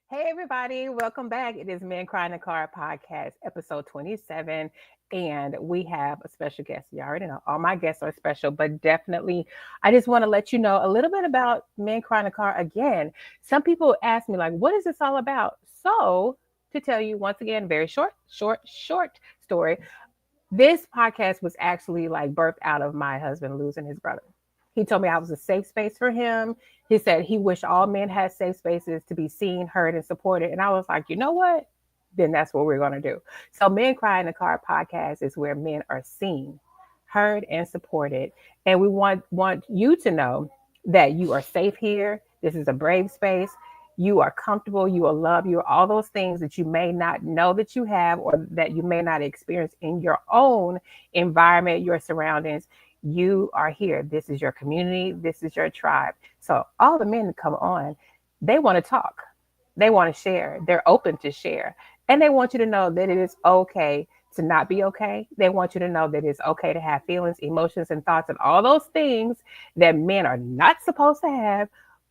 Hey, everybody, welcome back. It is Men Cry in the Car podcast, episode 27. And we have a special guest. You already know all my guests are special, but definitely, I just want to let you know a little bit about Men Cry in the Car again. Some people ask me, like, what is this all about? So, to tell you once again, very short story. This podcast was actually like birthed out of my husband losing his brother. He told me I was a safe space for him. He said he wished all men had safe spaces to be seen, heard, and supported. And I was like, you know what? Then that's what we're going to do. So, Men Cry in the Car podcast is where men are seen, heard, and supported. And we want you to know that you are safe here. This is a brave space. You are comfortable, you are loved, you are all those things that you may not know that you have or that you may not experience in your own environment, your surroundings. You are here. This is your community. This is your tribe. So all the men that come on, they want to talk. They want to share. They're open to share. And they want you to know that it is okay to not be okay. They want you to know that it's okay to have feelings, emotions, and thoughts, and all those things that men are not supposed to have,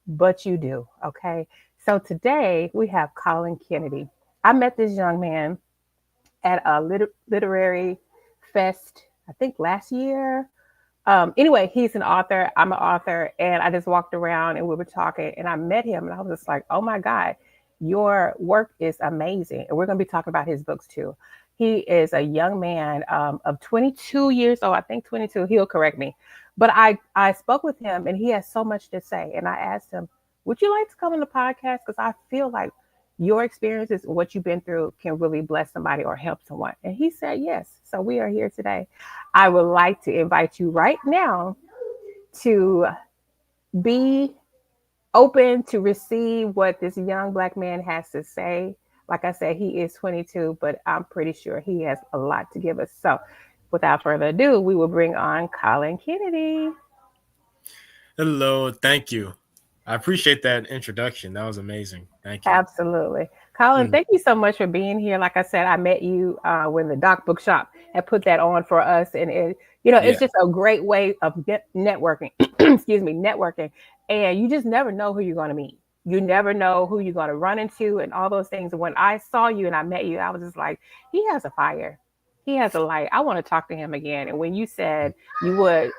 but you do. Okay. So today we have Kollin Kennedy. I met this young man at a literary fest, I think last year. Anyway, he's an author. I'm an author. And I just walked around and we were talking and I met him and I was just like, oh my God, your work is amazing. And we're going to be talking about his books too. He is a young man of 22 years old. I think 22. He'll correct me. But I spoke with him and he has so much to say. And I asked him, would you like to come on the podcast? Because I feel like your experiences and what you've been through can really bless somebody or help someone. And he said yes. So we are here today. I would like to invite you right now to be open to receive what this young Black man has to say. Like I said, he is 22, but I'm pretty sure he has a lot to give us. So without further ado, we will bring on Kollin Kennedy. Hello, thank you. I appreciate that introduction. That was amazing. Thank you. Absolutely. Kollin, Mm, thank you so much for being here. Like I said, I met you when the Doc Bookshop had put that on for us. And it's yeah. just a great way of networking, excuse me, networking. And you just never know who you're going to meet. You never know who you're going to run into and all those things. And when I saw you and I met you, I was just like, he has a fire. He has a light. I want to talk to him again. And when you said you would,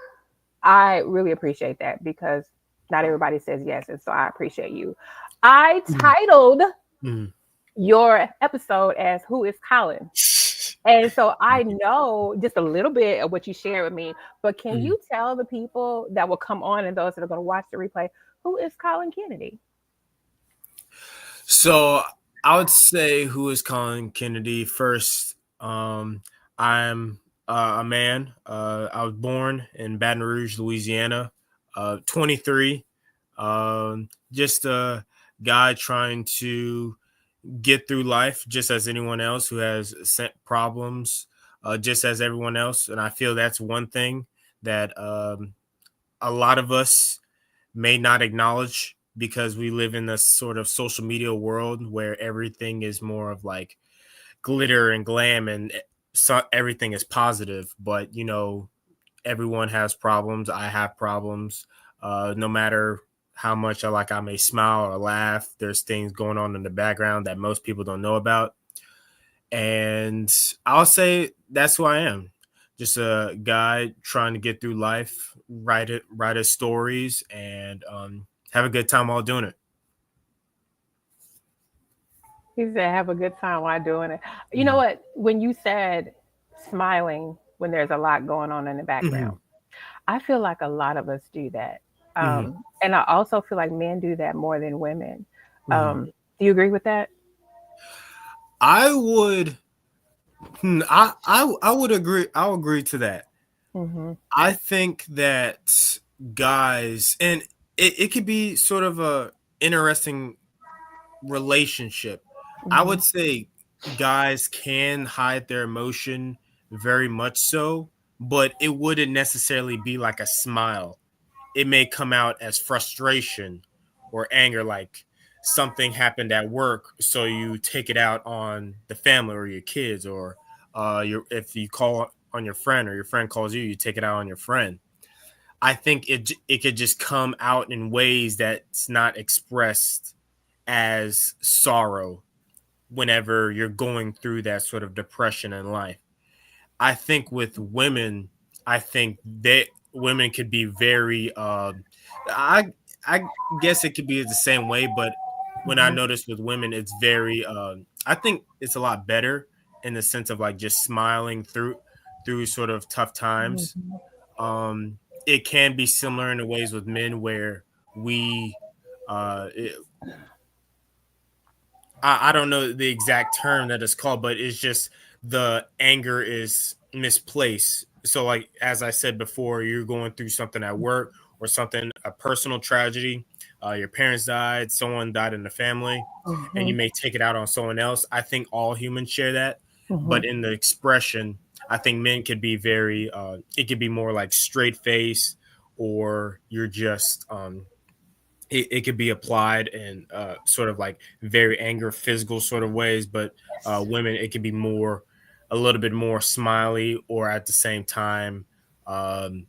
I really appreciate that because not everybody says yes. And so I appreciate you. I Mm, titled mm. your episode as Who is Kollin? And so I know just a little bit of what you shared with me, but can Mm. you tell the people that will come on and those that are going to watch the replay, who is Kollin Kennedy? So I would say who is Colin Kennedy first. I'm a man. I was born in Baton Rouge, Louisiana. 23. Just a guy trying to get through life, just as anyone else who has problems, just as everyone else. And I feel that's one thing that a lot of us may not acknowledge because we live in this sort of social media world where everything is more of like glitter and glam and so everything is positive. But, everyone has problems. I have problems. No matter how much I may smile or laugh, there's things going on in the background that most people don't know about. And I'll say that's who I am. Just a guy trying to get through life, write his stories, and have a good time while doing it. He said, have a good time while doing it. You know Mhm. what? When you said smiling when there's a lot going on in the background, Mhm. I feel like a lot of us do that. Mhm. And I also feel like men do that more than women. Mhm. Do you agree with that? I would. I would agree. I'll agree to that. Mm-hmm. I think that guys, and it could be sort of a interesting relationship. I Mm-hmm. would say guys can hide their emotion very much so, but it wouldn't necessarily be like a smile. It may come out as frustration or anger, like something happened at work, so you take it out on the family or your kids, or if you call on your friend or your friend calls you, you take it out on your friend. I think it could just come out in ways that's not expressed as sorrow whenever you're going through that sort of depression in life. I think with women, I think that women could be very I I guess it could be the same way, but when I Mhm. notice with women, it's very I think it's a lot better in the sense of like just smiling through sort of tough times. Mhm. It can be similar in the ways with men where we it, I don't know the exact term that it's called, but it's just the anger is misplaced. So, like as I said before, you're going through something at work or something, a personal tragedy. Your parents died, someone died in the family, and you Mhm. may take it out on someone else. I think all humans share that, but Mhm. in the expression, I think men could be very. It could be more like straight face, or you're just it could be applied in sort of like very anger physical sort of ways, but women it could be more a little bit more smiley or at the same time um,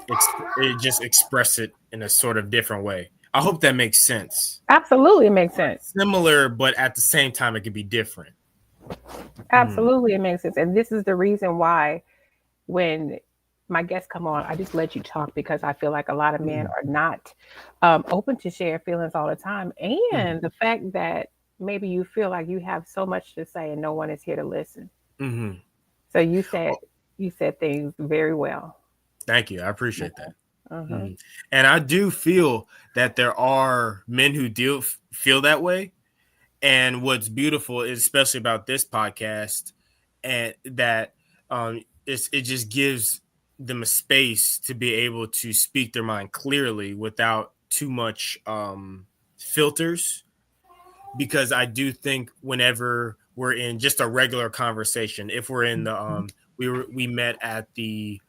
it just express it in a sort of different way. I hope that makes sense. Absolutely, it makes sense. Similar, but at the same time it could be different. Mm, Absolutely, it makes sense. And this is the reason why when my guests come on, I just let you talk because I feel like a lot of men mm, are not open to share feelings all the time. mm, And the fact that maybe you feel like you have so much to say and no one is here to listen. mm. So you said things very well. Thank you, I appreciate that. Uh-huh. Mm. And I do feel that there are men who do feel that way. And what's beautiful is especially about this podcast, and that it just gives them a space to be able to speak their mind clearly without too much filters. Because I do think whenever we're in just a regular conversation, if we're in the we met at the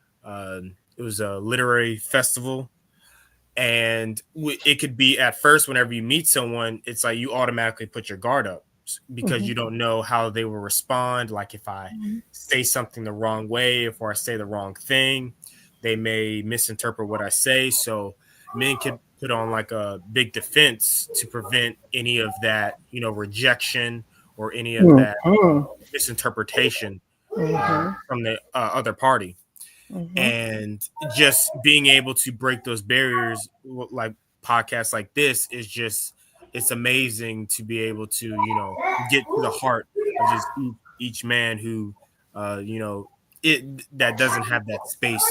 it was a literary festival, and it could be at first whenever you meet someone it's like you automatically put your guard up because Mhm. you don't know how they will respond, like if I Mhm. say something the wrong way, if I say the wrong thing, they may misinterpret what I say. So men could put on like a big defense to prevent any of that, rejection or any of that Mhm. misinterpretation Mhm. from the other party. Mhm. And just being able to break those barriers like podcasts like this is just it's amazing to be able to get to the heart of just each man who it that doesn't have that space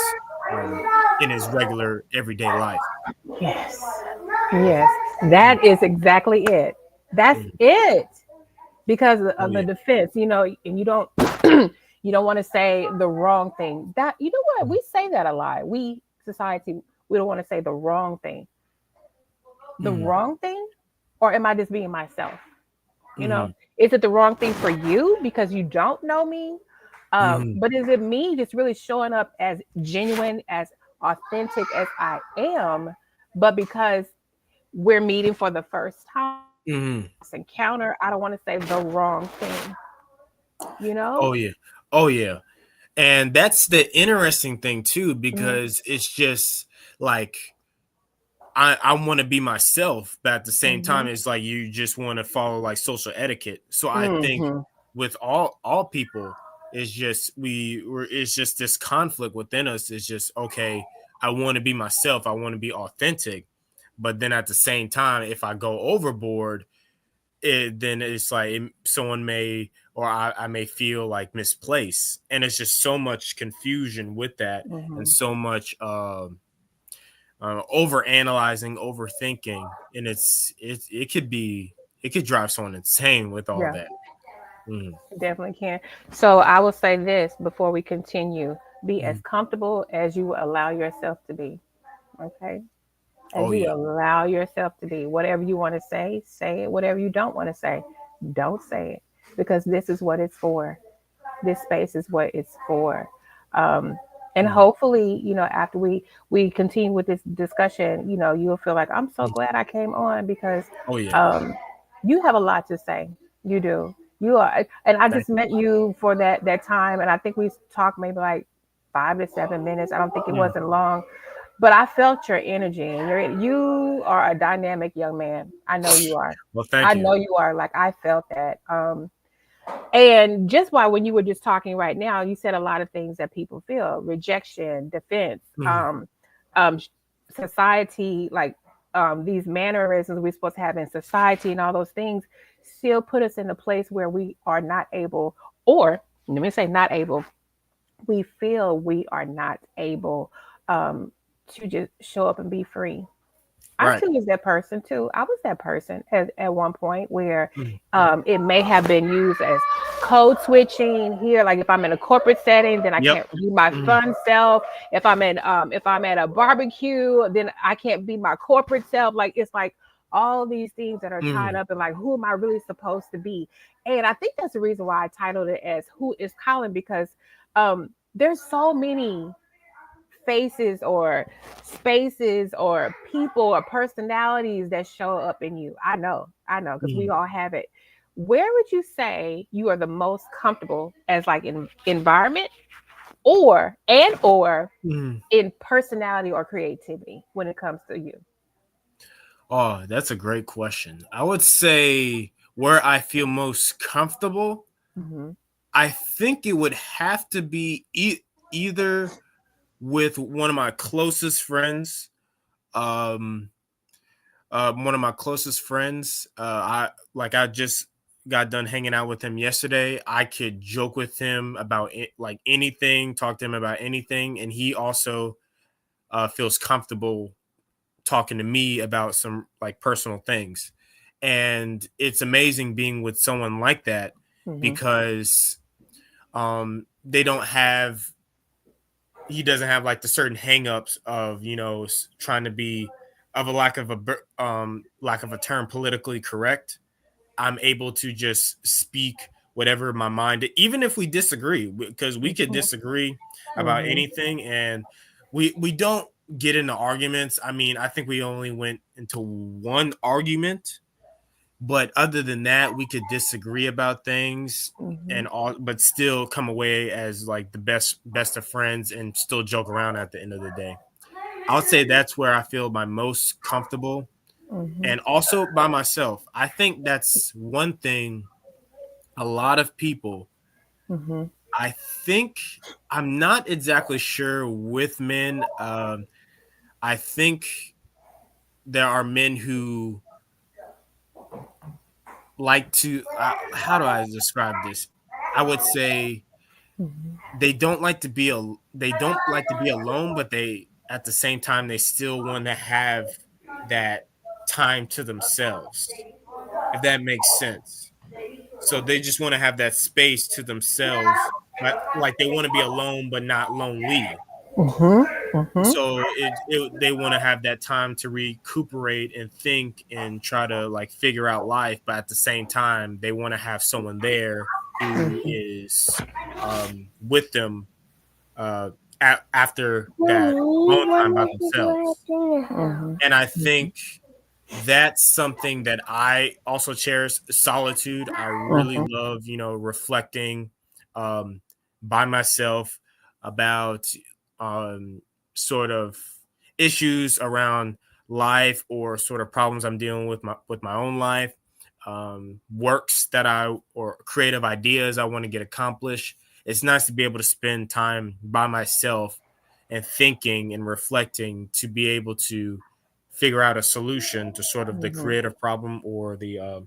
um in his regular everyday life. Yes. Yes. Mm, That is exactly it. That's mm. it. Because Oh of the yeah. defense, and you don't you don't want to say the wrong thing. That you know what? Mm, We say that a lot. We society, we don't want to say the wrong thing. The mm, wrong thing? Or am I just being myself? You know, mm, is it the wrong thing for you because you don't know me? mm, But is it me just really showing up as genuine, as authentic as I am, but because we're meeting for the first time, mm. encounter, I don't want to say the wrong thing, you know? Oh yeah. Oh yeah. And that's the interesting thing too, Mm-hmm. because it's just like I want to be myself, but at the same time, it's like you just want to follow like social etiquette. So I think Mm-hmm. with all people, it's just it's just this conflict within us. It's just okay. I want to be myself. I want to be authentic, but then at the same time, if I go overboard, then it's like someone may or I may feel like misplaced, and it's just so much confusion with that, and Mm-hmm. so much. Over analyzing, overthinking, and it could drive someone insane with all Yeah, that. Mm, definitely can. So I will say this before we continue: be as mm. comfortable as you allow yourself to be. Okay, as Oh you yeah. allow yourself to be. Whatever you want to say it. Whatever you don't want to say, don't say it, because this is what it's for. This space is what it's for. Um, and Mm. hopefully, after we continue with this discussion, you'll feel like I'm so Mm. glad I came on because Oh yeah. um, you have a lot to say. You do. You are, and I Thank just met you for that time, and I think we talked maybe like 5 to 7 minutes. I don't think it you. Mm. wasn't long, but I felt your energy, and you are a dynamic young man. I know you are. Well, thank I you. know you are. Like I felt that. And just why when you were just talking right now, you said a lot of things that people feel: rejection, defense, Mhm. um, society, like these mannerisms we're supposed to have in society, and all those things, still put us in a place where we are not able, or let me say, not able. We feel we are not able um, to just show up and be free. I Right. too was that person too. I was that person at one point where Mhm. it may have been used as code switching here. Like if I'm in a corporate setting, then I Yep. can't be my Mhm. fun self. If I'm at a barbecue, then I can't be my corporate self. Like it's like all these things that are tied Mhm. up and like who am I really supposed to be? And I think that's the reason why I titled it as Who is Colin, because there's so many faces or spaces or people or personalities that show up in you. I know, because we Mhm. all have it. Where would you say you are the most comfortable as like in environment or Mhm. in personality or creativity when it comes to you? Oh, that's a great question. I would say where I feel most comfortable, Mm-hmm. I think it would have to be either with one of my closest friends. Um, One of my closest friends. I just got done hanging out with him yesterday. I could joke with him about like anything, talk to him about anything, and he also feels comfortable talking to me about some like personal things. And it's amazing being with someone like that Mm-hmm. because they don't have he doesn't have like the certain hangups of trying to be of a lack of a term politically correct. I'm able to just speak whatever my mind, even if we disagree, because we could Mm-hmm. disagree about Mm-hmm. anything, and we don't get into arguments. I mean, I think we only went into one argument, but other than that, we could disagree about things Mm-hmm. and all, but still come away as like the best of friends and still joke around at the end of the day. I would say that's where I feel my most comfortable, Mm-hmm. and also by myself. I think that's one thing a lot of people, Mm-hmm. I think, I'm not exactly sure with men. I think there are men who like to, how do I describe this? I would say they don't like to be alone, but they at the same time they still want to have that time to themselves, if that makes sense. So they just want to have that space to themselves, but like they want to be alone but not lonely. Mm-hmm. Mm-hmm. So they want to have that time to recuperate and think and try to like figure out life, but at the same time they want to have someone there who is with them after that alone time by themselves. Mm-hmm. And I think that's something that I also cherish, solitude. I really Mm-hmm. love, reflecting um, by myself about um, sort of issues around life or sort of problems I'm dealing with my own life, works that I or creative ideas I want to get accomplished. It's nice to be able to spend time by myself and thinking and reflecting to be able to figure out a solution to sort of the Mm-hmm. creative problem or the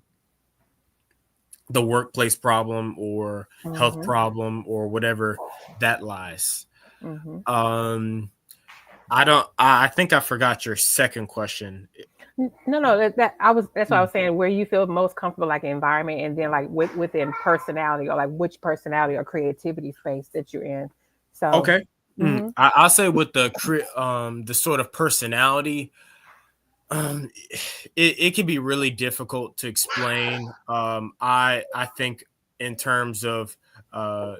workplace problem or health Mm-hmm. problem or whatever that lies. Mm-hmm. Um, I don't. I think I forgot your second question. No, no, that I was. That's what I Mm. was saying. Where you feel most comfortable, like environment, and then like within personality, or like which personality or creativity space that you're in. So, Okay. hmm I'll say with the sort of personality, Um, it can be really difficult to explain. I think in terms of uh,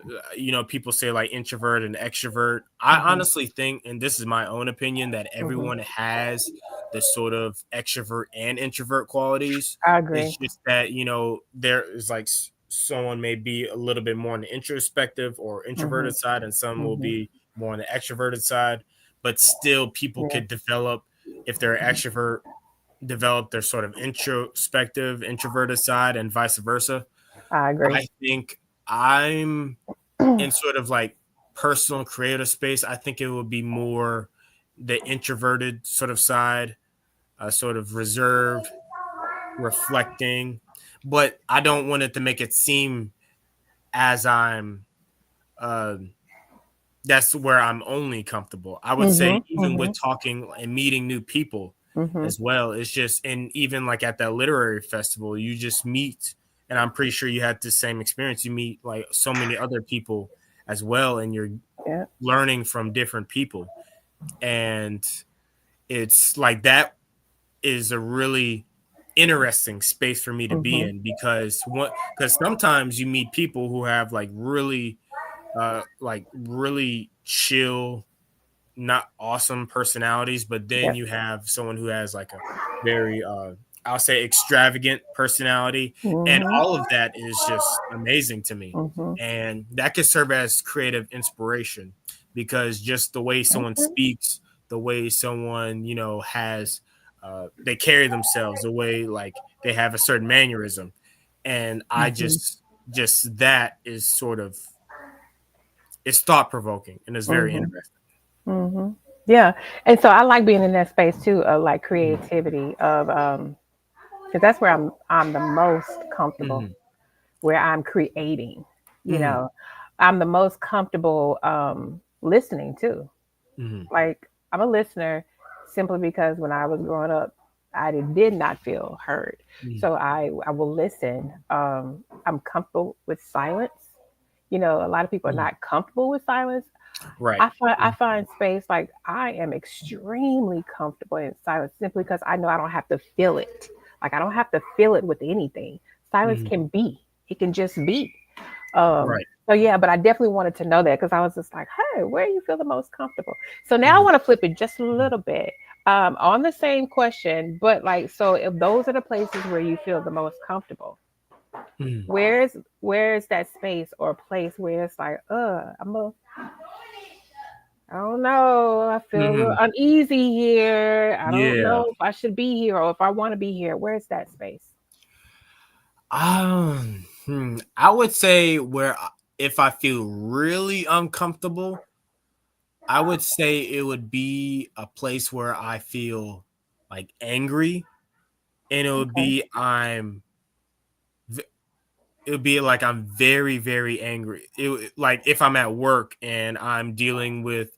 people say like introvert and extrovert. I hmm honestly think, and this is my own opinion, that hmm everyone has the sort of extrovert and introvert qualities. I agree. It's just that there is like someone may be a little bit more on the introspective or hmm introverted side, and some will hmm be more on the extroverted side. but still people Yeah, could develop, if they're extrovert, develop their sort of introspective, introverted side, and vice versa. I agree. I think I'm in sort of like personal creative space. I think it would be more the introverted sort of side, sort of reserved, reflecting, but I don't want it to make it seem as I'm uh, that's where I'm only comfortable. I would say Mhm. even with Mhm. talking and meeting new people Mhm. as well. It's just, and even like at that literary festival, you just meet, and I'm pretty sure you had the same experience. You meet like so many other people as well, and you're Yeah. learning from different people, and it's like that is a really interesting space for me to be Mhm. in, because sometimes you meet people who have like really chill, not awesome personalities, but then Yeah. you have someone who has like a very I'll say extravagant personality, and Mhm. all of that is just amazing to me. Mhm. And that could serve as creative inspiration, because just the way someone Mhm. speaks, the way someone, has they carry themselves, the way like they have a certain mannerism, and I Mhm. just that is sort of, it's thought provoking and it's very Mhm. interesting. Mhm. Yeah, and so I like being in that space too of like Mhm. creativity of because that's where I'm the most comfortable, Mhm. where I'm creating. You Mhm. know, I'm the most comfortable listening too. Mhm. Like I'm a listener simply because when I was growing up, did not feel heard. Mhm. So I will listen. I'm comfortable with silence. You know, a lot of people are Mhm. not comfortable with silence. Right. I Mhm. find space like I am extremely comfortable in silence simply because I know I don't have to feel it. Like I don't have to feel it with anything. Silence Mhm. can be. It can just be. Um, Right. so yeah, but I definitely wanted to know that because I was just like, hey, where do you feel the most comfortable? So now I Mhm. want to flip it just a Mhm. little bit. On the same question, but like, so if those are the places where you feel the most comfortable, Mhm. where's that space or place where it's like, I don't know, I feel a little Mhm. uneasy here. I don't Yeah. know if I should be here or if I want to be here. Where's that space? I would say if I feel really uncomfortable, I would say it would be a place where I feel like angry, and Okay. it would be like I'm very, very angry. Like if I'm at work and I'm dealing with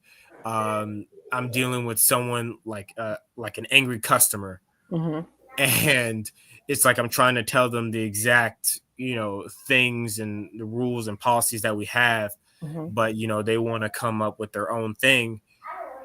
someone like an angry customer, Mhm. and it's like I'm trying to tell them the exact, things and the rules and policies that we have, Mhm. but they want to come up with their own thing.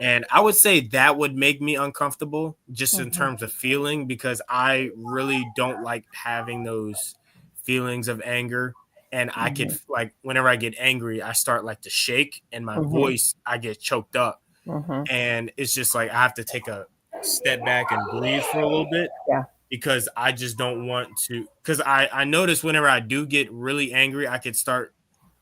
And I would say that would make me uncomfortable just in Mhm. terms of feeling, because I really don't like having those feelings of anger. And I could Mhm. like whenever I get angry, I start like to shake, and my Mhm. voice, I get choked up. Mhm. And it's just like I have to take a step back and breathe for a little bit, Yeah. because I just don't want to, because I notice whenever I do get really angry, I could start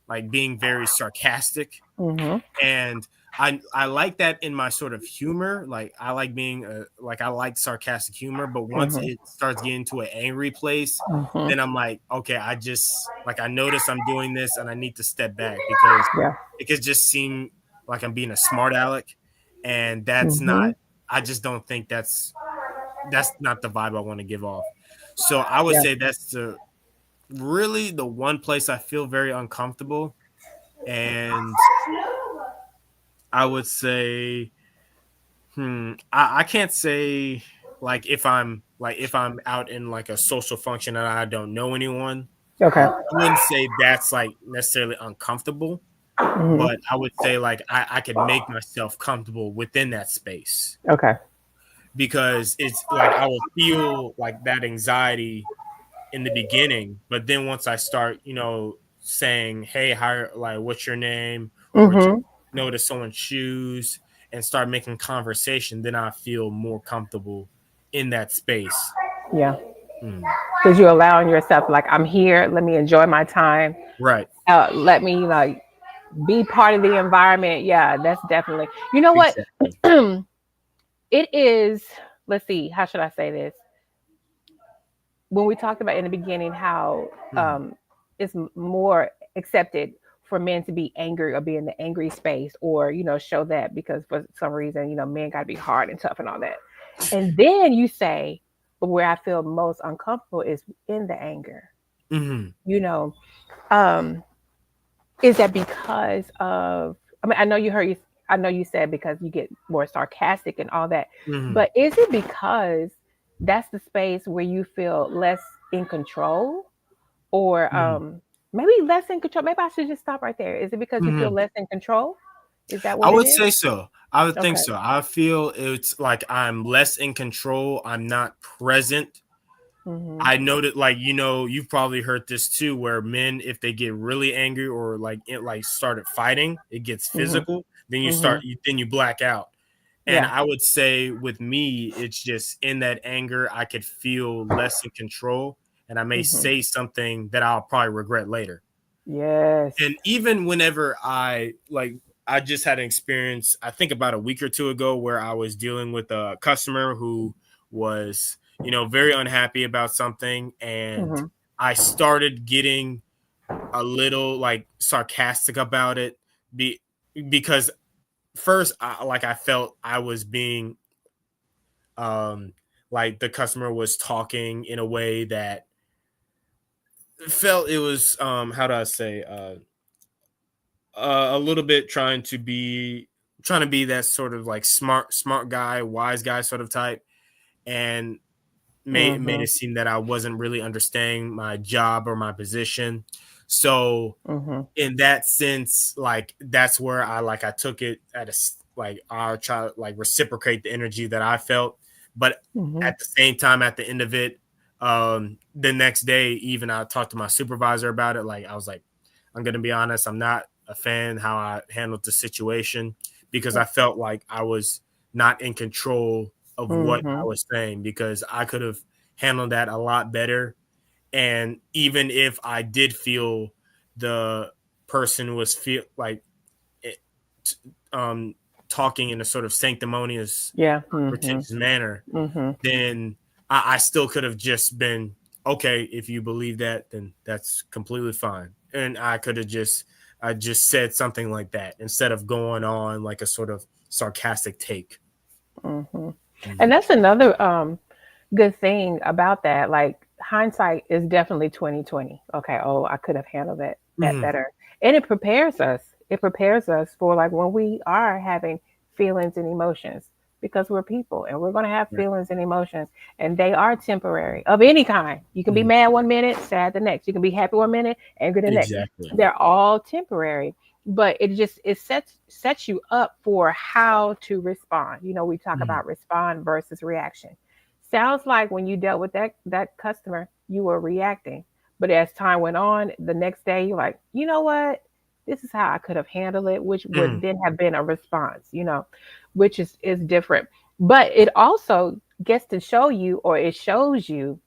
like being very sarcastic, Mhm. and I like that in my sort of humor. Like I like being like I like sarcastic humor, but once Mhm. it starts getting to an angry place, Mhm. then I'm like, okay, I just like I notice I'm doing this, and I need to step back, because Yeah. it could just seem like I'm being a smart aleck, and that's not. Mhm. I just don't think that's not the vibe I want to give off. So I would Yeah. say that's really the one place I feel very uncomfortable, and I would say, I can't say if I'm out in like a social function and I don't know anyone. Okay. I wouldn't say that's like necessarily uncomfortable, Mhm. but I would say like I could make myself comfortable within that space, Okay. because it's like I will feel like that anxiety in the beginning, but then once I start, saying, "Hey, how like what's your name?" or just Mhm. notice someone's shoes and start making conversation, then I feel more comfortable in that space. Yeah. Mm. Because you're allowing yourself, like, I'm here. Let me enjoy my time. Right. Let me like. be part of the environment. Yeah, that's definitely. You know what? Exactly. It is. Let's see. How should I say this? When we talked about in the beginning how Mhm. it's more accepted for men to be angry or be in the angry space or show that because for some reason men got to be hard and tough and all that, and then you say, but where I feel most uncomfortable is in the anger. Mhm. you know um is that because of, I mean, I know you said because you get more sarcastic and all that, Mhm. but is it because that's the space where you feel less in control, or Mhm. maybe less in control? Maybe I should just stop right there. Is it because you feel Mhm. less in control? Is that I what it would is? say so. I would think Okay. so. I feel it's like I'm less in control. I'm not present. Mhm. I know that, like, you've probably heard this too, where men, if they get really angry or like it like started fighting, it gets Mhm. physical. Then Mhm. then you black out. And Yeah. I would say with me, it's just in that anger, I could feel less in control, and I may Mhm. say something that I'll probably regret later. Yes. And even whenever I just had an experience, I think about a week or two ago, where I was dealing with a customer who was, very unhappy about something. And Mhm. I started getting a little like sarcastic about it, be, because first, I felt I was being, um, like the customer was talking in a way that felt it was, how do I say, a little bit trying to be that sort of like smart guy, wise guy sort of type, and made Mhm. it seem that I wasn't really understanding my job or my position. So Mhm. in that sense, like that's where I took it at like I'll try to like reciprocate the energy that I felt, but Mhm. at the same time, at the end of it, the next day, even I talked to my supervisor about it. Like I was like, I'm gonna be honest, I'm not a fan how I handled the situation because I felt like I was not in control of what I Mhm. was saying because I could have handled that a lot better. And even if I did feel the person was feel like it, um talking in a sort of sanctimonious, Yeah. Mhm. pretentious manner, Mhm. then I still could have just been okay. If you believe that, then that's completely fine. And I just said something like that instead of going on like a sort of sarcastic take. Mhm. And Mhm. that's another good thing about that. Like hindsight is definitely 2020. Okay, oh, I could have handled that Mhm. better. And it prepares us. It prepares us for like when we are having feelings and emotions because we're people and we're going to have Right. feelings and emotions and they are temporary of any kind. You can be Mhm. mad one minute, sad the next. You can be happy one minute, angry the next. Exactly. They're all temporary, but it sets you up for how to respond. We talk Mhm. about respond versus reaction. Sounds like when you dealt with that customer, you were reacting. But as time went on, the next day you're like, you know what? This is how I could have handled it, which would Mhm. then have been a response, which is different. But it also gets to show you, or it shows you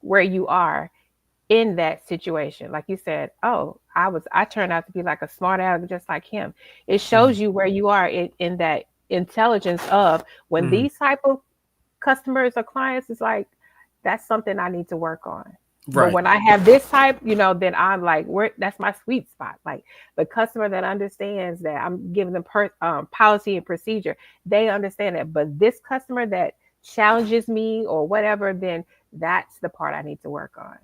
where you are in that situation. Like you said, oh, I turned out to be like a smart aleck just like him. It Mhm. shows you where you are in that intelligence of when Mhm. these type of customers or clients is like, that's something I need to work on. But Right. when I have this type, then I'm like, where that's my sweet spot. Like the customer that understands that I'm giving them policy and procedure, they understand that. But this customer that challenges me or whatever, then that's the part I need to work on.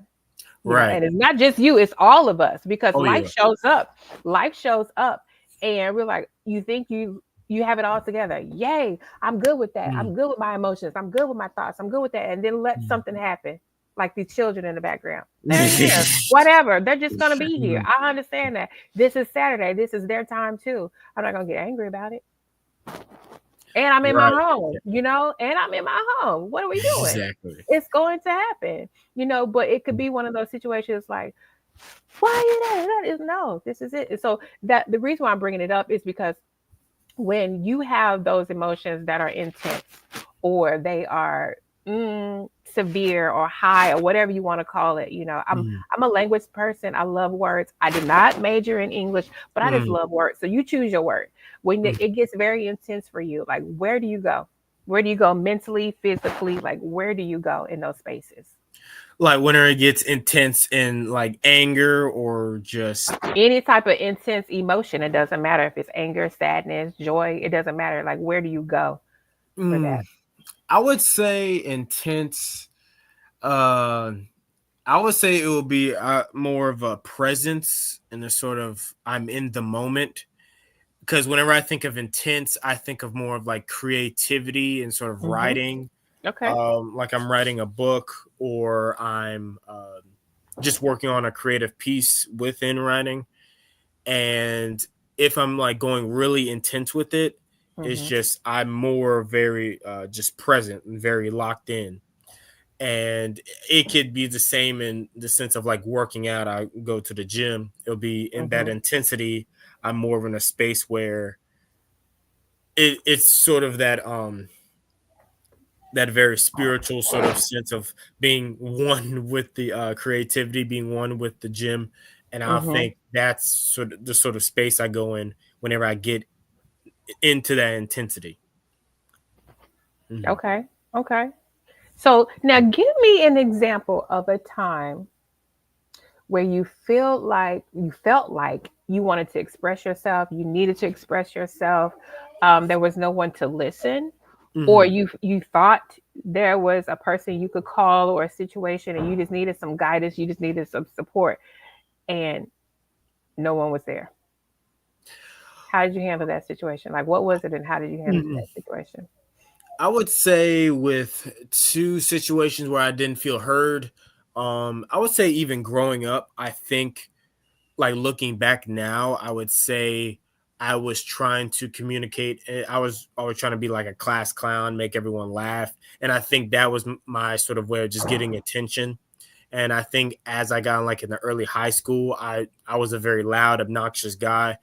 Right. And it's not just you, it's all of us because Oh life yeah. shows up. Life shows up and we're like, you think you have it all together. Yay, I'm good with that. Mhm. I'm good with my emotions. I'm good with my thoughts. I'm good with that. And then let Mhm. something happen. Like these children in the background. They're here. Whatever. They're just gonna be here. Mhm. I understand that. This is Saturday. This is their time too. I'm not gonna get angry about it. And I'm in my Right. home, and I'm in my home. What are we doing? Exactly. It's going to happen, but it could be one of those situations like, why are you there? That is no, this is it. And so that the reason why I'm bringing it up is because when you have those emotions that are intense or they are severe or high or whatever you want to call it. Mm, I'm a language person. I love words. I did not major in English, but I just mm, love words. So you choose your word. When mm. it gets very intense for you, like where do you go? Where do you go mentally, physically? Like where do you go in those spaces? Like whenever it gets intense in like anger or just Any type of intense emotion, it doesn't matter if it's anger, sadness, joy, it doesn't matter. Like where do you go for mm, that? I would say intense. Uh, I would say it will be more of a presence and a sort of I'm in the moment. Because whenever I think of intense, I think of more of like creativity and sort of Hmm. writing. Okay. Like I'm writing a book or I'm just working on a creative piece within writing. And if I'm like going really intense with it, it's Hmm. just I'm more very just present and very locked in. And it could be the same in the sense of like working out. I go to the gym. It'll be in that Hmm. intensity. I'm more in a space where it's sort of that very spiritual sort of sense of being one with the creativity, being one with the gym. And I Hmm. think that's sort of space I go in whenever I get into that intensity. Mhm. Okay. Okay. So now give me an example of a time where you felt like you wanted to express yourself, you needed to express yourself. There was no one to listen, or Mhm. you thought there was a person you could call or a situation, and you just needed some guidance, you just needed some support, and no one was there. How did you handle that situation? Like, what was it, and how did you handle Mhm. that situation? I would say with two situations where I didn't feel heard, I would say even growing up, I think like looking back now, I would say I was trying to communicate. I was always trying to be like a class clown, make everyone laugh, and I think that was my sort of way of just getting attention. And I think as I got like in the early high school, I was a very loud, obnoxious guy.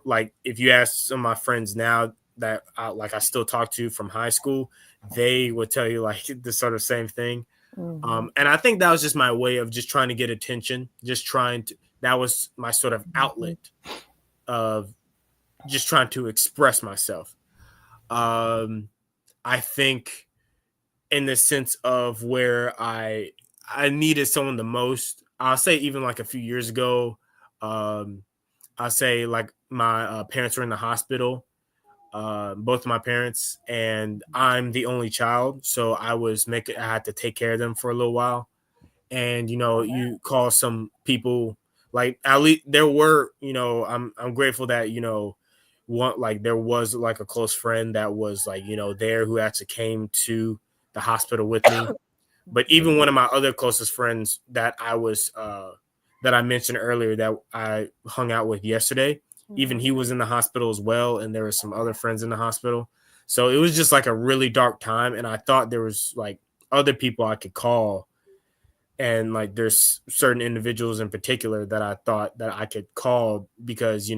Like if you ask some of my friends now that I still talk to from high school, they would tell you like the sort of same thing. Hmm. And I think that was just my way of just trying to get attention, just trying to. That was my sort of Hmm. outlet of just trying to express myself. Um, I think in the sense of where I needed someone the most. I'll say even like a few years ago, um, I'll say like my parents were in the hospital, both of my parents, and I'm the only child, so I had to take care of them for a little while. And you call some people, like at least there were, I'm grateful that one, like there was like a close friend that was like there who actually came to the hospital with me. But even one of my other closest friends that I mentioned earlier that I hung out with yesterday, even Hmm. he was in the hospital as well, and there were some other friends in the hospital. So it was just like a really dark time, and I thought there was like other people I could call, and like there's certain individuals in particular that I thought that I could call because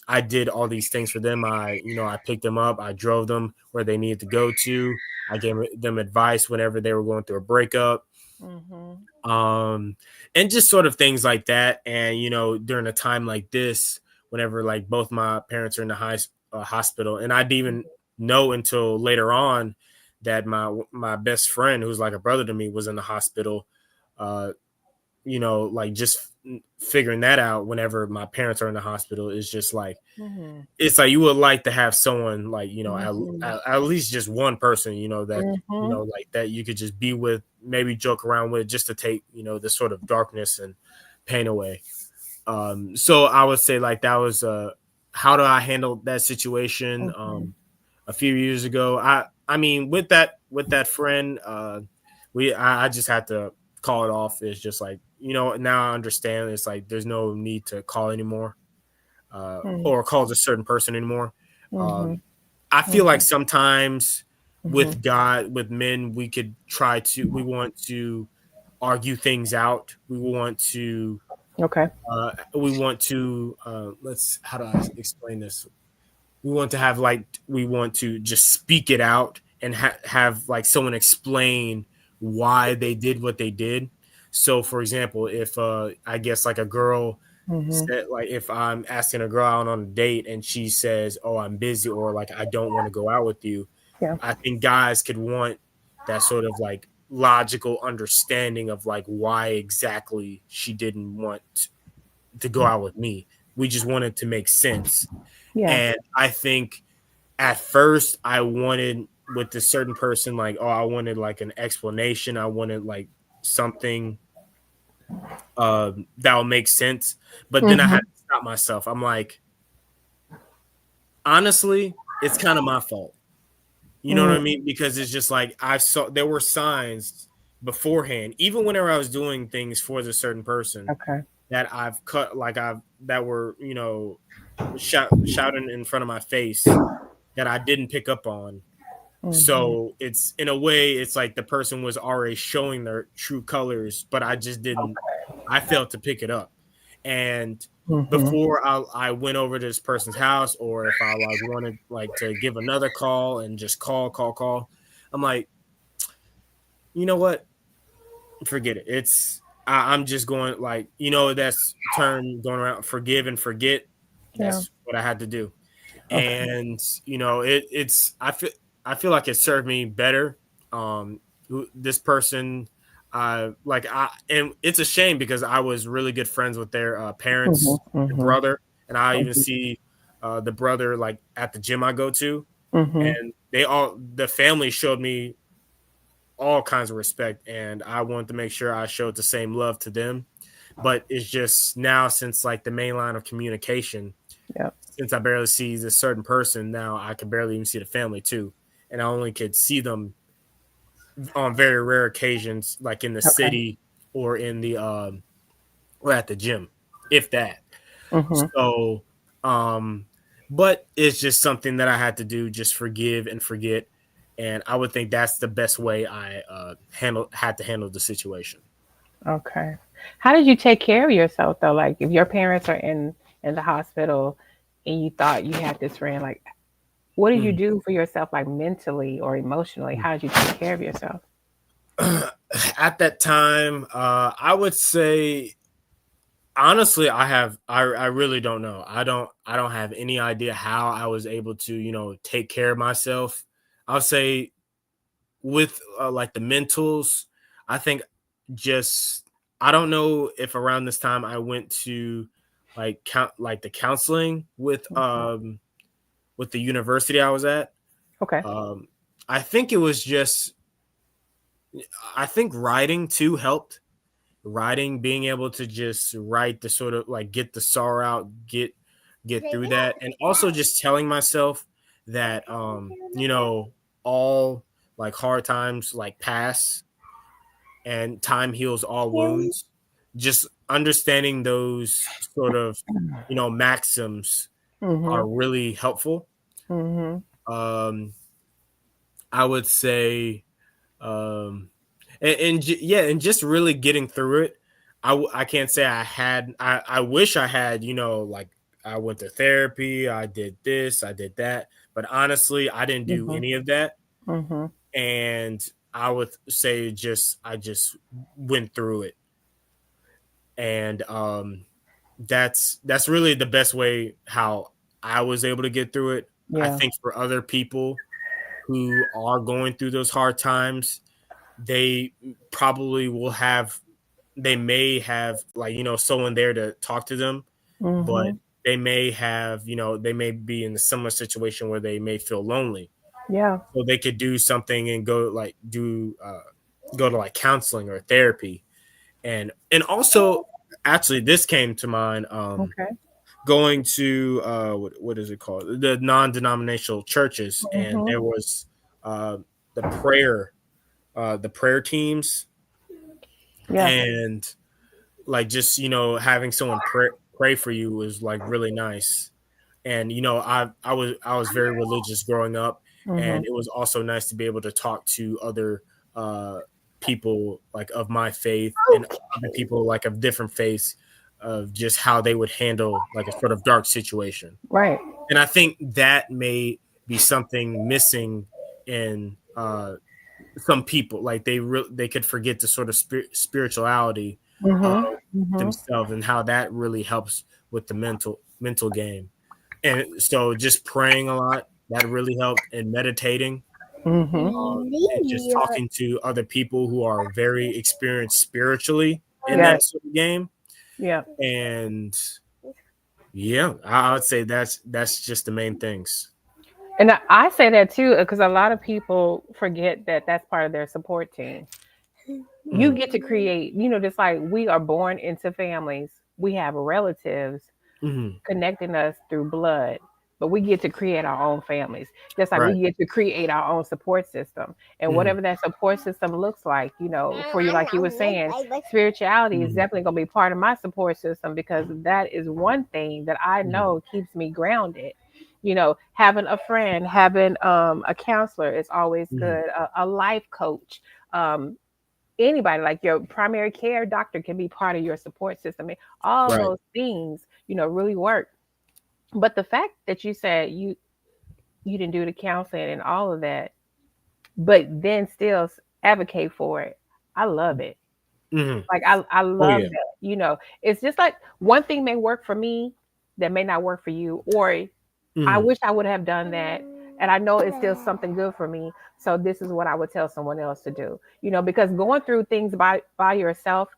I did all these things for them. I picked them up, I drove them where they needed to go to, I gave them advice whenever they were going through a breakup, Hmm. um and just sort of things like that. And during a time like this, whenever like both my parents are in the hospital, and I didn't even know until later on that my best friend, who's like a brother to me, was in the hospital. uh like just figuring that out whenever my parents are in the hospital is just like, Hmm. it's like you would like to have someone like Hmm. at least just one person that Hmm. like that you could just be with, maybe joke around with, just to take the sort of darkness and pain away. So I would say like that was how do I handle that situation Hmm. a few years ago. I mean with that friend, I just had to call it off. It's just like, now I understand it's like there's no need to call anymore, or calls a certain person anymore. Hmm. Um, I feel like Hmm. sometimes Hmm. with God, with men, we want to argue things out. Okay. We want to, how do I explain this? We want to just speak it out and have like someone explain why they did what they did. So, for example, if I guess like a girl Mm-hmm. said, like if I'm asking a girl out on a date and she says, "Oh, I'm busy," or like I don't want to go out with you, Yeah. I think guys could want that sort of like logical understanding of like why exactly she didn't want to go out with me. We just wanted to make sense. Yeah. And I think at first I wanted with this certain person, like, oh, I wanted like an explanation. I wanted like something that would make sense. But then I had Mm-hmm. to stop myself. I'm like, honestly, it's kind of my fault. You know what I Mm. mean? Because it's just like I saw there were signs beforehand, even whenever I was doing things for the certain person Okay. that I've cut, like I've that were shouting in front of my face that I didn't pick up on. Mm-hmm. So it's in a way, it's like the person was already showing their true colors, but I just didn't. I failed to pick it up, and Mm-hmm. before I went over to this person's house, or if I like wanted like to give another call and just call, I'm like, you know what? Forget it. I'm just going like that's term going around, forgive and forget. Yeah. That's what I had to do, Okay. and it's I feel like it served me better. Um, this person, and it's a shame because I was really good friends with their parents, Mm-hmm. the Mm-hmm. brother, and I even Mm-hmm. see the brother like at the gym I go to, Mm-hmm. and the family showed me all kinds of respect, and I wanted to make sure I showed the same love to them. But it's just now, since like the main line of communication, Yeah. since I barely see this certain person, now I can barely even see the family too, and I only could see them on very rare occasions, like in the Okay. city or in the or at the gym, if that. Mm-hmm. So, um, but it's just something that I had to do, just forgive and forget, and I would think that's the best way I had to handle the situation. Okay. How did you take care of yourself though? Like if your parents are in the hospital and you thought you had this friend, like what did you Mm. do for yourself, like mentally or emotionally? How did you take care of yourself? At that time, I would say honestly, I really don't know. I don't have any idea how I was able to take care of myself. I'll say with like the mentals, I think just I don't know if around this time I went to like the counseling Mhm. with the university I was at. Okay. Um, I think it was just I think writing too helped. Writing, being able to just write the sort of like get the sorrow out, get through that, and also just telling myself that all like hard times like pass and time heals all wounds. Just understanding those sort of maxims Mhm. are really helpful. Mhm. um I would say um yeah, and just really getting through it. I can't say I wish I had like I went to therapy, I did this, I did that, but honestly I didn't do Mhm. any of that. Mhm. And I would say I just went through it. And that's really the best way how I was able to get through it. I Yeah. think for other people who are going through those hard times, they probably will have they may have like someone there to talk to them, but Mhm. they may be in a similar situation where they may feel lonely, Yeah. so they could do something and go to like counseling or therapy. And also, actually, this came to mind, Okay. going to what is it called, the non-denominational churches, and Mhm. there was uh the prayer teams, Yeah. and like just having someone pray for you was like really nice. And I was very religious growing up, and Mhm. it was also nice to be able to talk to other uh people like of my faith and other people like of different faiths, of just how they would handle like a sort of dark situation. Right. And I think that may be something missing in uh, some people, like they could forget the sort of spirituality of Mhm. Mhm. themselves and how that really helps with the mental game. And so just praying a lot, that really helped, and meditating, Mhm. and just talking to other people who are very experienced spiritually in Yes. that sort of game. Yeah. And yeah, I would say that's just the main things. And I say that too because a lot of people forget that that's part of their support team. You Hmm. get to create, just like we are born into families, we have relatives Hmm. connecting us through blood, but we get to create our own families. Just like Right. we get to create our own support system. And Hmm. whatever that support system looks like, for you, like you were saying, spirituality is Hmm. definitely going to be part of my support system because that is one thing that I Hmm. know keeps me grounded. Having a friend, having a counselor is always Hmm. good, a life coach. Anybody like your primary care doctor can be part of your support system. All Right. those things, really work. But the fact that you said you didn't do the counseling and all of that, but then still advocate for it, I love it. Hmm. Like I Oh love yeah. that. It's just like one thing may work for me that may not work for you, or I Hmm. wish I would have done that. And I know it's still something good for me. So this is what I would tell someone else to do. Because going through things by yourself,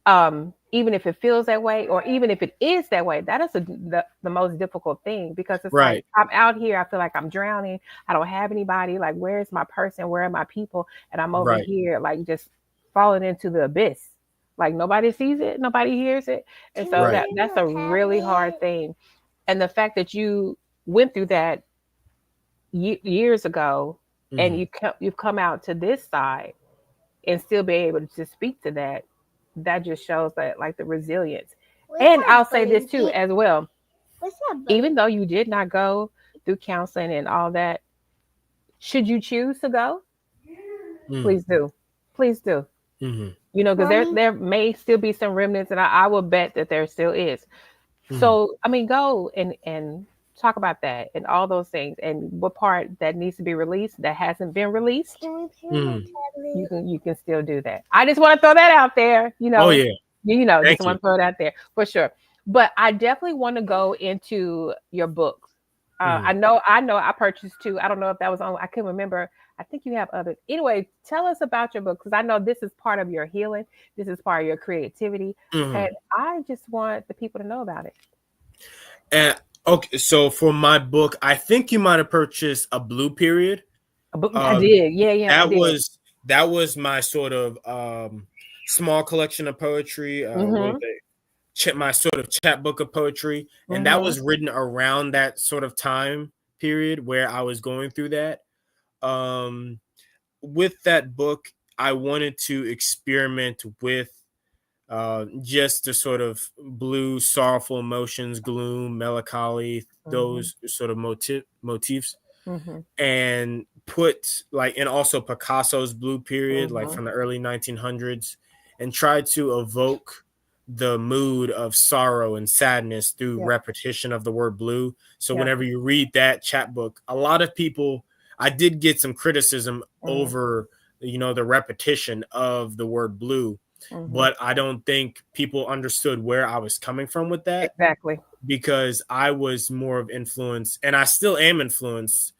even if it feels that way or even if it is that way, that is the most difficult thing because it's like Right. I'm out here, I feel like I'm drowning, I don't have anybody, like where's my person, where are my people, and I'm over Right. here like just falling into the abyss, like nobody sees it, nobody hears it. And so Right. that's a really hard thing. And the fact that you went through that years ago and Hmm. you've come out to this side and still be able to speak to that, that just shows that like the resilience. And I'll say this too as well. Even though you did not go through counseling and all that, should you choose to go, Hmm. please do. Please do. Hmm. Because there may still be some remnants, and I will bet that there still is. Hmm. So I mean, go and talk about that and all those things, and what part that needs to be released that hasn't been released. Hmm. You can still do that. I just want to throw that out there. Oh yeah. Just Thank you. want to throw it out there for sure. But I definitely want to go into your books. I Hmm. know, I purchased two. I don't know if that was on. I can't remember. I think you have others. Anyway, tell us about your book because I know this is part of your healing. This is part of your creativity, and Hmm. I just want the people to know about it. And okay, so for my book, I think you might have purchased a Blue Period. A book, I Um, did. Yeah, yeah, I that did. was that was my sort of small collection of poetry. What was Mhm. it? My sort of chapbook of poetry, and that Mhm. was written around that sort of time period where I was going through that. Um, with that book, I wanted to experiment with just the sort of blue, sorrowful emotions, gloom, melancholy, Mhm. those sort of motifs, Mhm. and put like, and also Picasso's blue period, like Mhm. from the early 1900s, and try to evoke the mood of sorrow and sadness through Yep. repetition of the word blue. So Yep. whenever you read that chapbook, a lot of people, I did get some criticism Mhm. over, the repetition of the word blue, Mhm. but I don't think people understood where I was coming from with that, Exactly. because I was more of influence, and I still am influenced,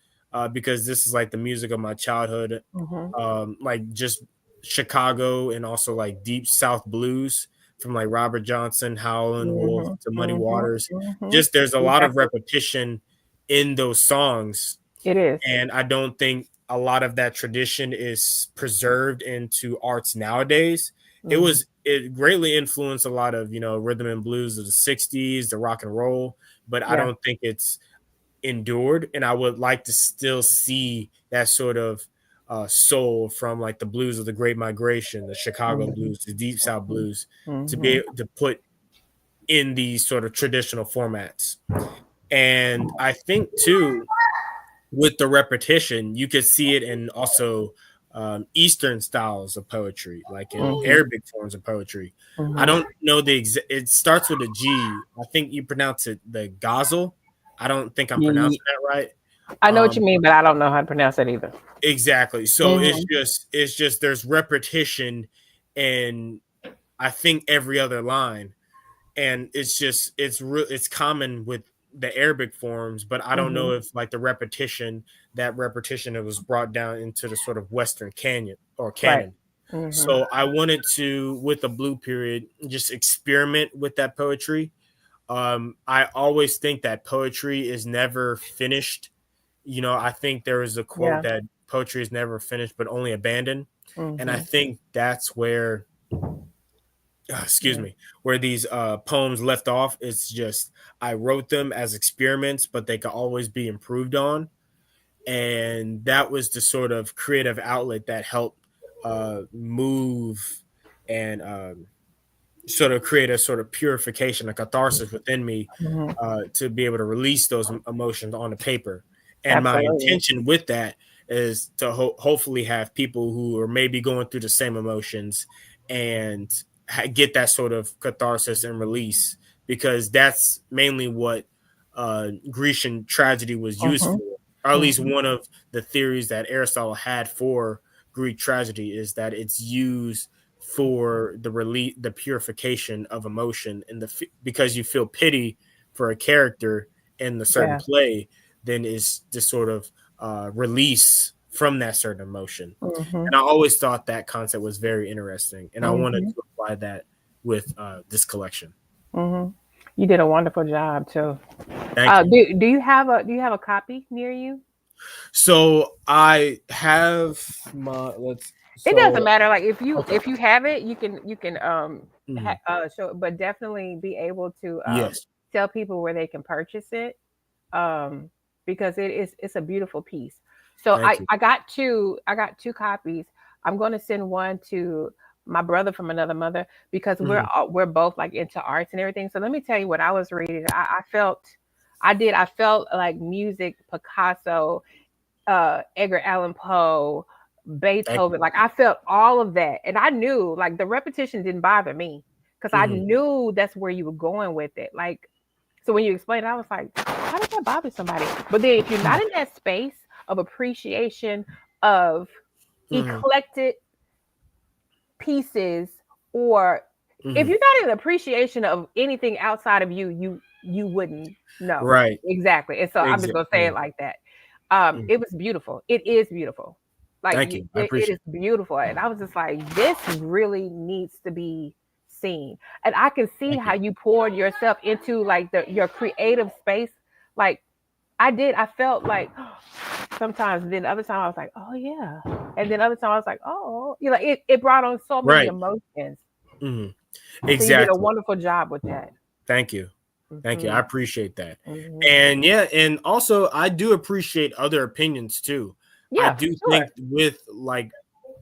because this is like the music of my childhood, Mhm. like just Chicago and also like deep South blues from like Robert Johnson, Howlin' Wolf Mhm. to Muddy Mhm. Waters. Mhm. Just there's a lot of Exactly. repetition in those songs, It is. and I don't think a lot of that tradition is preserved into arts nowadays. Mhm. It greatly influenced a lot of rhythm and blues of the '60s, the rock and roll, but I Yeah. don't think it's endured. And I would like to still see that sort of soul from like the blues of the Great Migration, the Chicago Mhm. blues, the Deep South Mhm. blues, to be Mhm. able to put in these sort of traditional formats. And I think too, with the repetition, you could see it in also Eastern styles of poetry, like in Mhm. Arabic forms of poetry. I Mhm. don't know it starts with a G. I think you pronounce it the ghazal. I don't think I'm pronouncing Ye- that right. I know what you mean, but I don't know how to pronounce it either. Exactly. So Hmm. it's just there's repetition in I think every other line, and it's just it's common with the Arabic forms, but I don't know Hmm. if like that repetition that was brought down into the sort of Western canyon or Right. canon. Hmm. So I wanted to, with the Blue Period, just experiment with that poetry. I always think that poetry is never finished. I think there is a quote Yeah. that poetry is never finished, but only abandoned. And I Hmm. think that's where, excuse Yeah. me, where these poems left off. It's just, I wrote them as experiments, but they could always be improved on. And that was the sort of creative outlet that helped move and sort of create a sort of purification, a catharsis within me Hmm. to be able to release those emotions on the paper. And my Absolutely. intention with that is to hopefully have people who are maybe going through the same emotions and get that sort of catharsis and release, because that's mainly what Grecian tragedy was used Hmm. for, or at least Hmm. one of the theories that Aristotle had for Greek tragedy is that it's used for the release, the purification of emotion, and because you feel pity for a character in the certain Yeah. play, then is this sort of release from that certain emotion. Hmm. And I always thought that concept was very interesting, and I wanted Hmm. to apply that with this collection. Hmm. You did a wonderful job too. Thank you. Do you have a copy near you? So I have my let's It doesn't so matter. Like okay. if you have it, you can Mhm. show it, but definitely be able to Yes, tell people where they can purchase it, um, because it's a beautiful piece. So thank you. I got two copies. I'm going to send one to my brother from another mother because Mhm. we're both like into arts and everything. So let me tell you what I was reading. I felt like music, Picasso, Edgar Allan Poe, Thank Beethoven. you. Like I felt all of that, and I knew like the repetition didn't bother me because I Mhm. knew that's where you were going with it. Like so when you explained, it, I was like, how does that bother somebody? But then if you're not in that space of appreciation of Mhm. eclectic pieces, or if Mhm. you're not in appreciation of anything outside of you, you wouldn't know Right. exactly. And so I'm just gonna say it Exactly. like that. Mhm. It was beautiful. It is beautiful. Like Thank you. I it appreciate is beautiful, and I was just like, this really needs to be seen. And I can it. see Thank how you. you poured yourself into like your creative space. Like I did. I felt like sometimes. Then other time I was like, oh yeah. And then other time I was like, oh, you know, it brought on so many Right. emotions. Mhm. So you did a Exactly. wonderful job with that. Thank you. Thank you. I Hmm. appreciate that. Hmm. And yeah, and also I do appreciate other opinions too. I Yeah, for do sure. think with like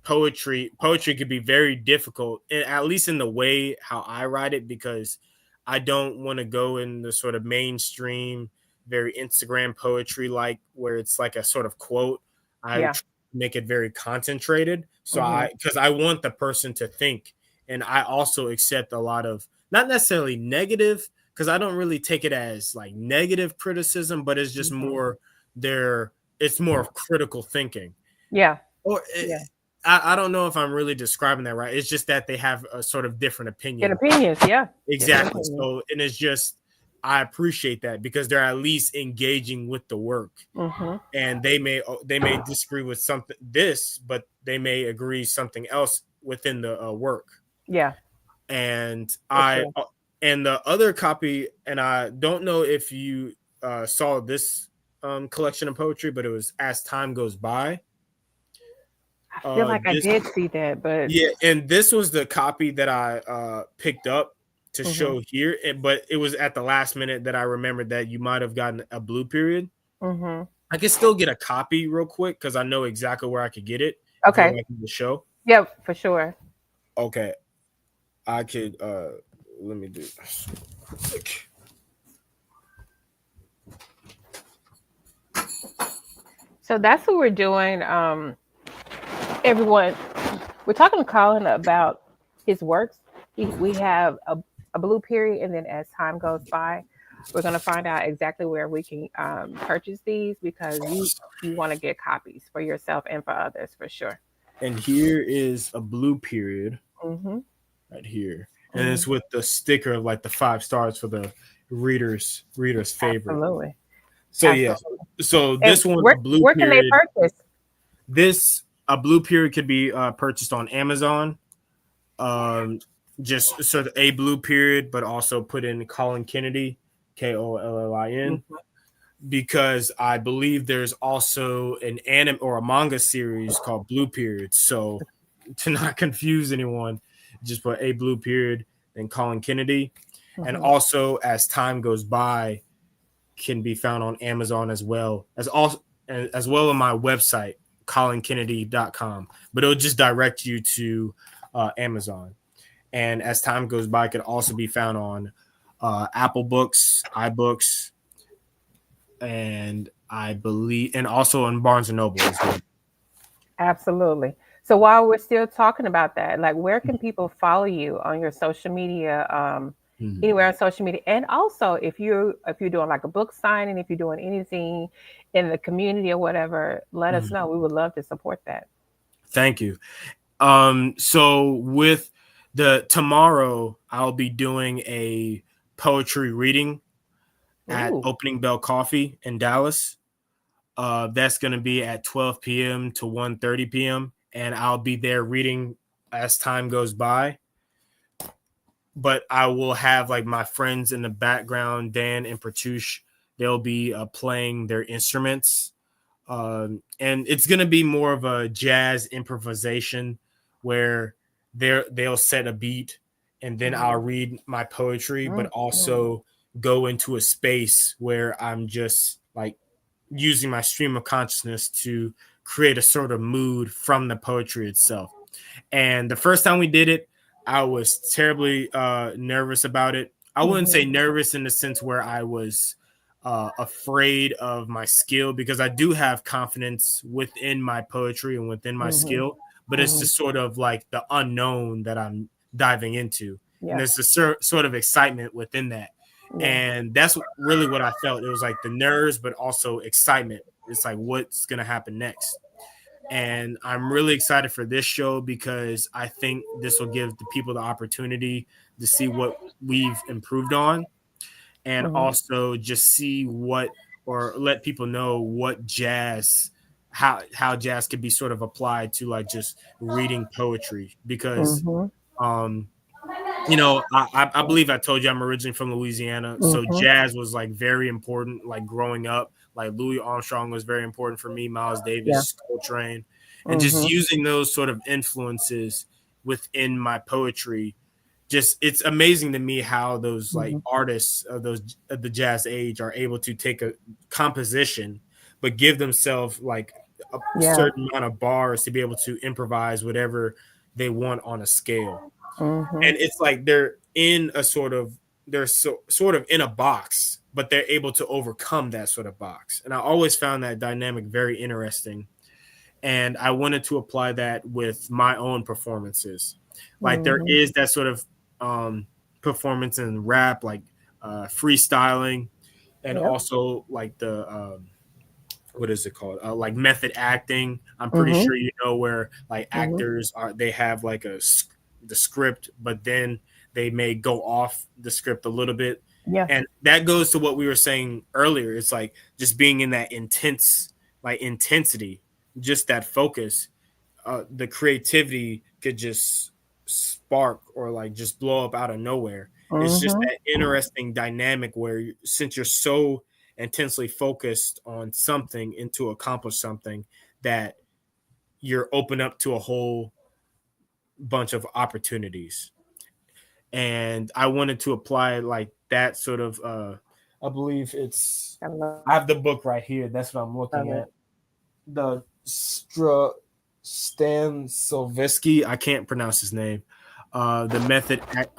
poetry could be very difficult, at least in the way how I write it, because I don't want to go in the sort of mainstream, very Instagram poetry, like where it's like a sort of quote. I Yeah. try to make it very concentrated. So Hmm. because I want the person to think, and I also accept a lot of not necessarily negative, because I don't really take it as like negative criticism, but it's just Hmm. more there. It's more of critical thinking, Yeah. or Yeah. I don't know if I'm really describing that right. It's just that they have a sort of different Get opinion. opinions. Yeah. Different Exactly. opinions. So, and it's just I appreciate that because they're at least engaging with the work, Hmm. and they may disagree with something this, but they may agree something else within the work. Yeah, And for I sure. and the other copy, and I don't know if you saw this collection of poetry, but it was As Time Goes By. I feel like I This did see that, but Yeah, and this was the copy that I picked up to hmm. show here, but it was at the last minute that I remembered that you might have gotten a blue period. Hmm. I could still get a copy real quick because I know exactly where I could get it if you would Okay. like me to show. Yep, for sure. Okay, I could let me do this real quick. So that's what we're doing. Everyone, we're talking to Colin about his works. We have a blue period, and then as time goes by. We're going to find out exactly where we can purchase these because you want to get copies for yourself and for others for sure. And here is a blue period Mm-hmm. right here, and Mm-hmm. it's with the sticker of like the 5 stars for the reader's favorite. Absolutely. So yeah, Absolutely. so And this one, where a blue where can they period. purchase? This a blue period could be purchased on Amazon. Um, just sort of a blue period, but also put in Colin Kennedy, Kollin, Mhm. because I believe there's also an anime or a manga series called Blue Period. So to not confuse anyone, just put a blue period, then Colin Kennedy. And Mhm. also, as time goes by, can be found on Amazon as well on my website, collinkennedy.com. But it'll just direct you to Amazon. And as time goes by, it can also be found on Apple Books, iBooks, and I believe, and also on Barnes and Noble as well. Absolutely. So while we're still talking about that, like where can people follow you on your social media? Mhm. Anywhere on social media, and also if you're doing like a book signing, if you're doing anything in the community or whatever, let us Mhm. know. We would love to support that. Thank you. So with the tomorrow, I'll be doing a poetry reading at Ooh. Opening Bell Coffee in Dallas. That's going to be at 12 p.m. to 1:30 p.m. And I'll be there reading as time goes by. But I will have like my friends in the background, Dan and Pratouche. They'll be playing their instruments, and it's gonna be more of a jazz improvisation where they'll set a beat, and then I'll Mhm. read my poetry, but Mhm. also go into a space where I'm just like using my stream of consciousness to create a sort of mood from the poetry itself. And the first time we did it, I was terribly nervous about it. I wouldn't Mhm. say nervous in the sense where I was afraid of my skill, because I do have confidence within my poetry and within my Mhm. skill, but it's Mhm. just sort of like the unknown that I'm diving into. And Yeah. there's a sort of excitement within that. Yeah. And that's really what I felt. It was like the nerves, but also excitement. It's like, what's going to happen next? And I'm really excited for this show because I think this will give the people the opportunity to see what we've improved on, and Mhm. also just see what, or let people know what jazz, how jazz could be sort of applied to like just reading poetry. Because Mhm. um I believe I told you I'm originally from Louisiana, so Mhm. jazz was like very important. Like growing up, like Louis Armstrong was very important for me, Miles Yeah. Davis, Coltrane, and just Mhm. using those sort of influences within my poetry. Just it's amazing to me how those like Mhm. artists of those of the jazz age are able to take a composition, but give themselves like a Yeah. certain amount of bars to be able to improvise whatever they want on a scale. Mhm. And it's like they're in a sort of sort of in a box, but they're able to overcome that sort of box. And I always found that dynamic very interesting, and I wanted to apply that with my own performances. Like there Mhm. is that sort of performance in rap, like freestyling, and Yep. also like the what is it called? Like method acting. I'm pretty Mhm. sure you know where like Mhm. actors are. They have like the script, but then they may go off the script a little bit, Yeah. and that goes to what we were saying earlier. It's like just being in that like intensity, just that focus. The creativity could just spark or like just blow up out of nowhere. It's just Mhm. that interesting dynamic where since you're so intensely focused on something and to accomplish something, that you're open up to a whole bunch of opportunities. And I wanted to apply like that sort of I believe it's I love I have the book right here. That's what I'm it. looking at. The Stan Silveski. I can't pronounce his name. A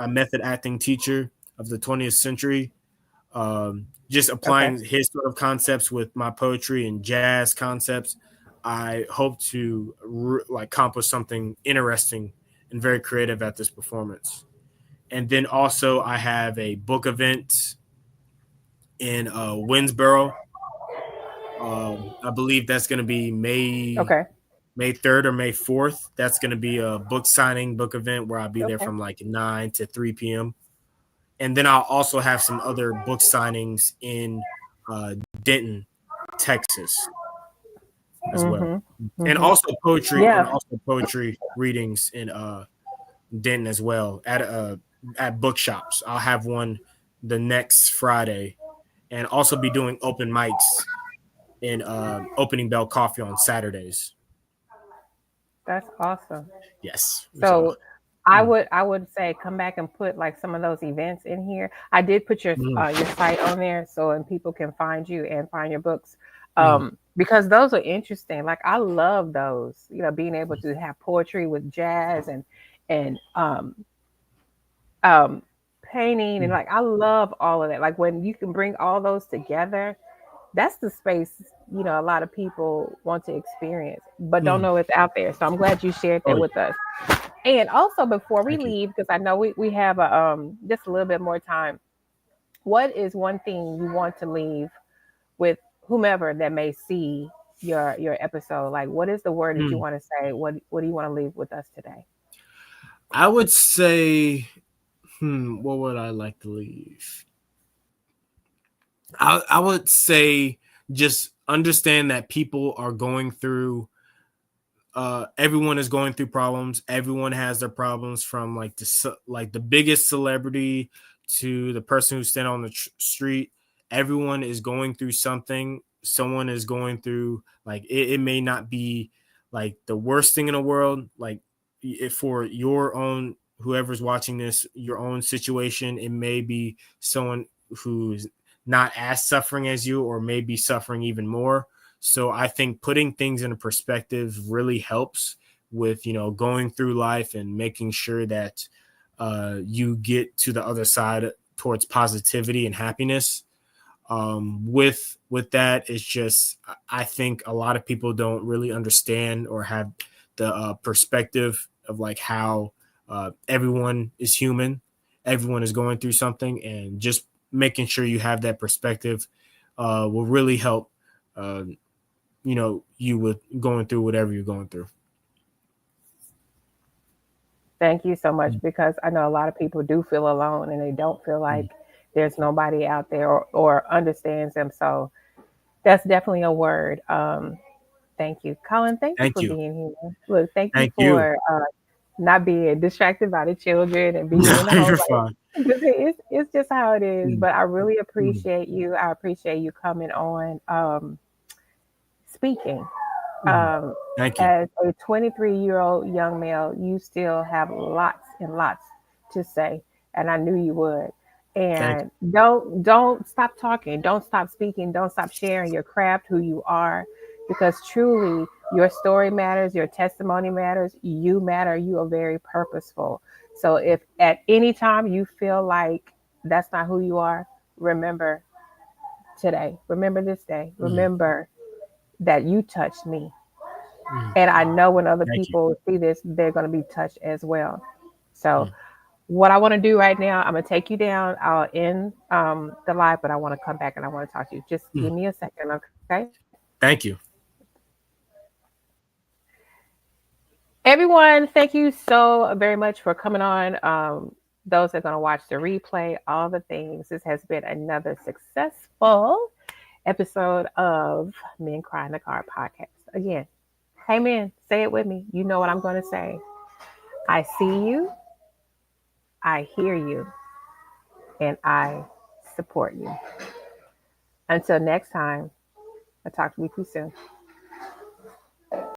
method acting teacher of the 20th century. Just Okay. applying his sort of concepts with my poetry and jazz concepts. I hope to like accomplish something interesting and very creative at this performance. And then also I have a book event in Winsboro. I believe that's going to be Okay. May 3rd or May 4th. That's going to be a book signing book event where I'll be there Okay. from like 9 to 3 p.m. And then I'll also have some other book signings in Denton, Texas, as well, Mhm. and Mhm. also poetry Yeah. readings in Denton as well at bookshops. I'll have one the next Friday, and also be doing open mics in Opening Bell Coffee on Saturdays. That's awesome. Yes, so So I mm, would I would say come back and put like some of those events in here. I did put mm, your site on there so and people can find you and find your books. mm, Because those are interesting. Like I love those, being able to have poetry with jazz and um painting and mm, like I love all of that. Like when you can bring all those together, that's the space, a lot of people want to experience but don't mm. know it's out there. So I'm glad you shared Oh that yeah, with us. And also, before we thank you. leave, because I know we have just a little bit more time, what is one thing you want to leave with whomever that may see your episode? Like, what is the word that you Mm. want to say? What do you want to leave with us today? I would say, what would I like to leave? I would say just understand that people are going through everyone is going through problems. Everyone has their problems, from like the biggest celebrity to the person who's standing on the street. Everyone is going through something. Someone is going through, like, it may not be like the worst thing in the world. Like, if for your own, whoever's watching this, your own situation, it may be someone who's not as suffering as you, or maybe suffering even more. So I think putting things into perspective really helps with, going through life and making sure that you get to the other side towards positivity and happiness. With that, it's just, I think a lot of people don't really understand or have the perspective of like how everyone is human, everyone is going through something, and just making sure you have that perspective will really help. You with going through whatever you're going through. Thank you so much because I know a lot of people do feel alone and they don't feel like Mm. there's nobody out there or understands them. So that's definitely a word. Thank you, Colin. Thank you Thank for you. being here. Look, thank you Thank you. for not being distracted by the children and being No, in the home. you're Like, fine. it's just how it is. Mm, But I really mm, appreciate you. I appreciate you coming on, speaking. mm. Um, Thank you. as a 23-year-old young male, you still have lots and lots to say, and I knew you would. Thank And don't stop talking, don't stop speaking, don't stop sharing your craft, who you are, because truly your story matters, your testimony matters, you matter, you are very purposeful. So if at any time you feel like that's not who you are, remember today, remember this day, you. Mm, remember that you touched me, mm. and I know when other Thank you. people see this, they're going to be touched as well. So, Mm, what I want to do right now, I'm going to take you down. I'll end the live, but I want to come back and I want to talk to you. Just give mm. me a second, okay? Thank you. Everyone, thank you so very much for coming on. Those that are going to watch the replay, all the things. This has been another successful episode of Men Cry in the Car podcast. Again, hey men, say it with me. You know what I'm going to say. I see you, I hear you, and I support you. Until next time, I'll talk to you soon.